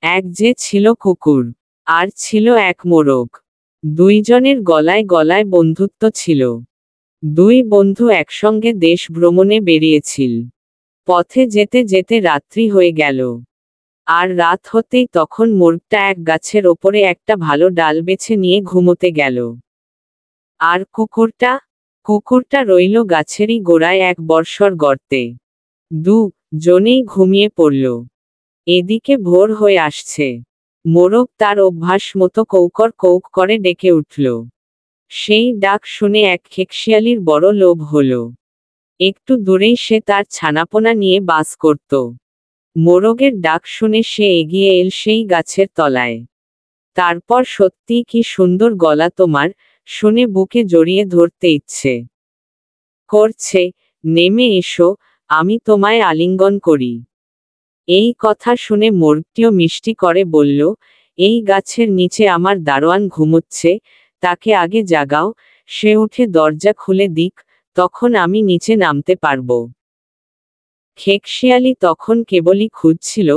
এক যে ছিল কুকুর, আর ছিল এক মোরগ। দুইজনের গলায় গলায় বন্ধুত্ব ছিল। দুই বন্ধু একসঙ্গে দেশ ভ্রমণে বেরিয়েছিল। পথে যেতে যেতে রাত্রি হয়ে গেল। আর রাত হতেই তখন মোরগটা এক গাছের ওপরে একটা ভালো ডাল বেছে নিয়ে ঘুমোতে গেল। আর কুকুরটা রইল গাছেরই গোড়ায় এক বর্ষর গর্তে। জনেই ঘুমিয়ে পড়ল। এদিকে ভোর হয়ে আসছে। মোরগ তার অভ্যাস মতো কৌকর কৌক করে ডেকে উঠল। সেই ডাক শুনে এক খেকশিয়ালির বড় লোভ হল। একটু দূরেই সে তার ছানাপোনা নিয়ে বাস করত। মোরগের ডাক শুনে সে এগিয়ে এল সেই গাছের তলায়। তারপর সত্যি কি সুন্দর গলা তোমার, শুনে বুকে জড়িয়ে ধরতে ইচ্ছে করছে। নেমে এসো, আমি তোমায় আলিঙ্গন করি। এই কথা শুনে মোরগটিও মিষ্টি করে বলল, এই গাছের নিচে আমার দারোয়ান ঘুমোচ্ছে, তাকে আগে জাগাও, সে উঠে দরজা খুলে দিক, তখন আমি নিচে নামতে পারব। খেকশিয়ালি তখন কেবলই খুঁজছিল,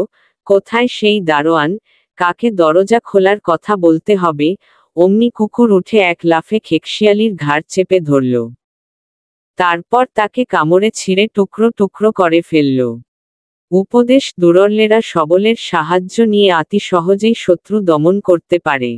কোথায় সেই দারোয়ান, কাকে দরজা খোলার কথা বলতে হবে। অমনি কুকুর উঠে এক লাফে খেকশিয়ালির ঘাড় চেপে ধরল। তারপর তাকে কামড়ে ছিঁড়ে টুকরো টুকরো করে ফেলল। উপদেশ: দুর্বলেরা সবলের সাহায্য নিয়ে অতি সহজেই শত্রু দমন করতে পারে।